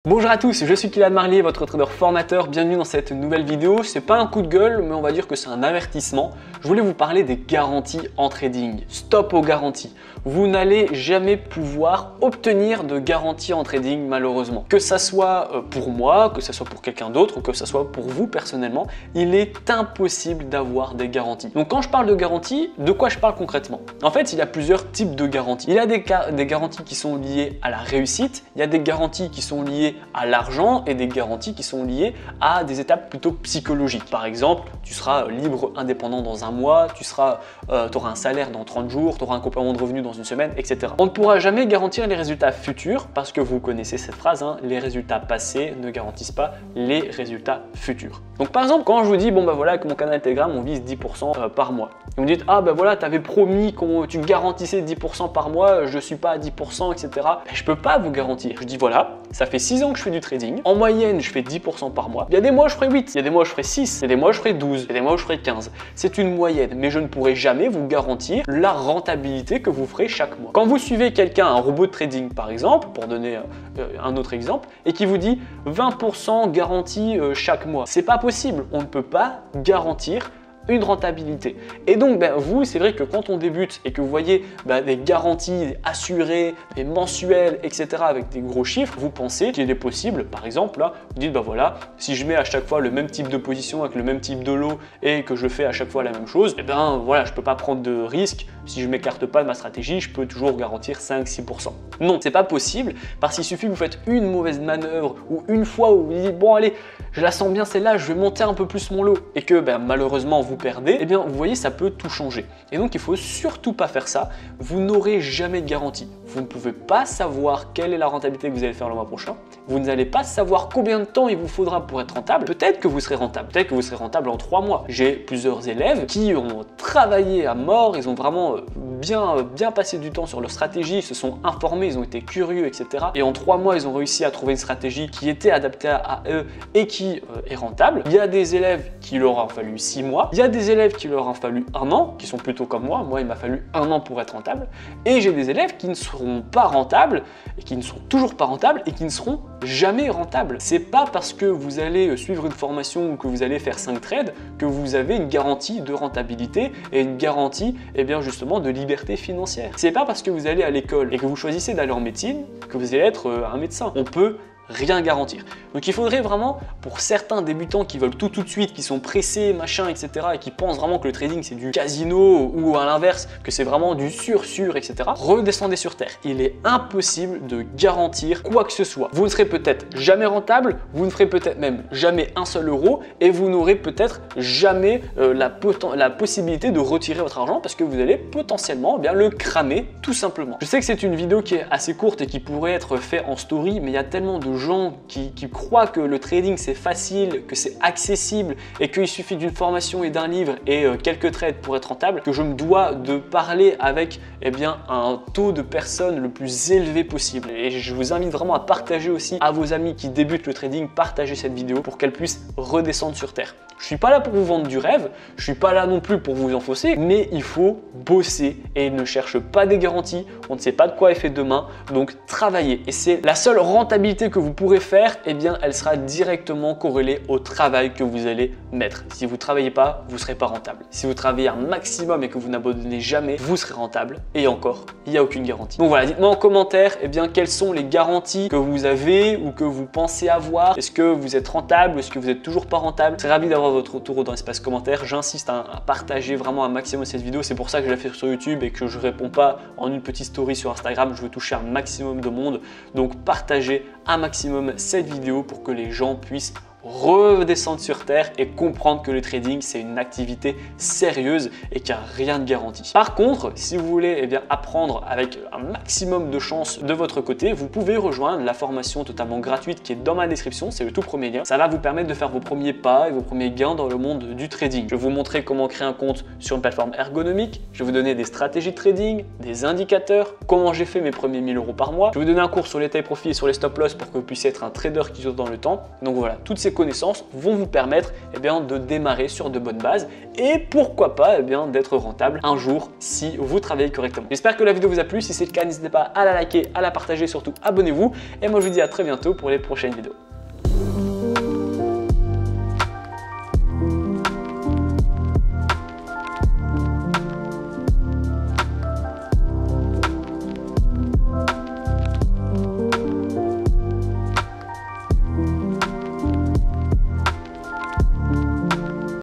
Bonjour à tous, je suis Kylian Marlier, votre trader formateur. Bienvenue dans cette nouvelle vidéo. C'est pas un coup de gueule, mais on va dire que c'est un avertissement. Je voulais vous parler des garanties en trading. Stop aux garanties. Vous n'allez jamais pouvoir obtenir de garantie en trading, malheureusement. Que ça soit pour moi, que ça soit pour quelqu'un d'autre ou que ça soit pour vous personnellement, il est impossible d'avoir des garanties. Donc quand je parle de garantie, de quoi je parle concrètement? En fait, il y a plusieurs types de garanties. Il y a des garanties qui sont liées à la réussite, il y a des garanties qui sont liées à l'argent et des garanties qui sont liées à des étapes plutôt psychologiques. Par exemple, tu seras libre indépendant dans un mois, tu auras un salaire dans 30 jours, tu auras un complément de revenu dans une semaine, etc. On ne pourra jamais garantir les résultats futurs parce que vous connaissez cette phrase, les résultats passés ne garantissent pas les résultats futurs. Donc par exemple, quand je vous dis, bon bah voilà, que mon canal Telegram, on vise 10% par mois. Et vous me dites, ah ben voilà, tu avais promis que tu garantissais 10% par mois, je ne suis pas à 10%, etc. Ben, je ne peux pas vous garantir. Je dis voilà, ça fait 6 ans que je fais du trading. En moyenne, je fais 10% par mois. Il y a des mois, je ferai 8. Il y a des mois, je ferai 6. Il y a des mois, je ferai 12. Il y a des mois, je ferai 15. C'est une moyenne, mais je ne pourrai jamais vous garantir la rentabilité que vous ferez chaque mois. Quand vous suivez quelqu'un, un robot de trading par exemple, pour donner un autre exemple, et qui vous dit 20% garantie chaque mois, c'est pas possible. On ne peut pas garantir une rentabilité. Et donc vous, c'est vrai que quand on débute et que vous voyez des garanties assurées, des mensuelles, etc. avec des gros chiffres, vous pensez qu'il est possible, par exemple, là, vous dites voilà, si je mets à chaque fois le même type de position avec le même type de lot et que je fais à chaque fois la même chose, et voilà, je peux pas prendre de risque. Si je m'écarte pas de ma stratégie, je peux toujours garantir 5-6%. Non, c'est pas possible parce qu'il suffit que vous faites une mauvaise manœuvre ou une fois où vous dites bon allez, je la sens bien celle-là, je vais monter un peu plus mon lot et que malheureusement vous perdez, et vous voyez, ça peut tout changer. Et donc il faut surtout pas faire ça. Vous n'aurez jamais de garantie. Vous ne pouvez pas savoir quelle est la rentabilité que vous allez faire le mois prochain. Vous n'allez pas savoir combien de temps il vous faudra pour être rentable. Peut-être que vous serez rentable. Peut-être que vous serez rentable en 3 mois. J'ai plusieurs élèves qui ont travaillé à mort. Ils ont vraiment bien passé du temps sur leur stratégie. Ils se sont informés, ils ont été curieux, etc. Et en 3 mois, ils ont réussi à trouver une stratégie qui était adaptée à eux et qui est rentable. Il y a des élèves qui leur ont fallu 6 mois. Il y a des élèves qui leur ont fallu 1 an, qui sont plutôt comme moi. Moi, il m'a fallu 1 an pour être rentable. Et j'ai des élèves qui ne seront pas rentables et qui ne sont toujours pas rentables et qui ne seront jamais rentables. C'est pas parce que vous allez suivre une formation ou que vous allez faire 5 trades que vous avez une garantie de rentabilité et une garantie justement de liberté financière. C'est pas parce que vous allez à l'école et que vous choisissez d'aller en médecine que vous allez être un médecin. On peut rien garantir. Donc il faudrait vraiment, pour certains débutants qui veulent tout de suite, qui sont pressés, machin, etc. et qui pensent vraiment que le trading c'est du casino ou à l'inverse, que c'est vraiment du sûr, etc. Redescendez sur terre. Il est impossible de garantir quoi que ce soit. Vous ne serez peut-être jamais rentable, vous ne ferez peut-être même jamais un seul euro et vous n'aurez peut-être jamais la possibilité de retirer votre argent parce que vous allez potentiellement le cramer tout simplement. Je sais que c'est une vidéo qui est assez courte et qui pourrait être faite en story, mais il y a tellement de gens qui croient que le trading c'est facile, que c'est accessible et qu'il suffit d'une formation et d'un livre et quelques trades pour être rentable, que je me dois de parler avec un taux de personnes le plus élevé possible. Et je vous invite vraiment à partager aussi à vos amis qui débutent le trading, partager cette vidéo pour qu'elle puisse redescendre sur terre. Je suis pas là pour vous vendre du rêve, je suis pas là non plus pour vous enfoncer, mais il faut bosser et ne cherche pas des garanties, on ne sait pas de quoi est fait demain, donc travaillez. Et c'est la seule rentabilité que vous pourrez faire, elle sera directement corrélée au travail que vous allez mettre. Si vous ne travaillez pas, vous ne serez pas rentable. Si vous travaillez un maximum et que vous n'abandonnez jamais, vous serez rentable. Et encore, il n'y a aucune garantie. Donc voilà, dites-moi en commentaire quelles sont les garanties que vous avez ou que vous pensez avoir. Est-ce que vous êtes rentable? Est-ce que vous n'êtes toujours pas rentable? C'est ravi d'avoir votre retour dans l'espace commentaire. J'insiste à partager vraiment un maximum cette vidéo. C'est pour ça que je la fais sur YouTube et que je ne réponds pas en une petite story sur Instagram. Je veux toucher un maximum de monde. Donc partagez un maximum cette vidéo pour que les gens puissent redescendre sur terre et comprendre que le trading c'est une activité sérieuse et qu'il n'y a rien de garanti. Par contre, si vous voulez apprendre avec un maximum de chance de votre côté, vous pouvez rejoindre la formation totalement gratuite qui est dans ma description, c'est le tout premier lien. Ça va vous permettre de faire vos premiers pas et vos premiers gains dans le monde du trading. Je vais vous montrer comment créer un compte sur une plateforme ergonomique, je vais vous donner des stratégies de trading, des indicateurs, comment j'ai fait mes premiers 1000 € par mois, je vais vous donner un cours sur les tailles profit et sur les stop loss pour que vous puissiez être un trader qui dure dans le temps. Donc voilà, toutes ces ces connaissances vont vous permettre de démarrer sur de bonnes bases et pourquoi pas d'être rentable un jour si vous travaillez correctement. J'espère que la vidéo vous a plu. Si c'est le cas, n'hésitez pas à la liker, à la partager, surtout abonnez-vous. Et moi je vous dis à très bientôt pour les prochaines vidéos.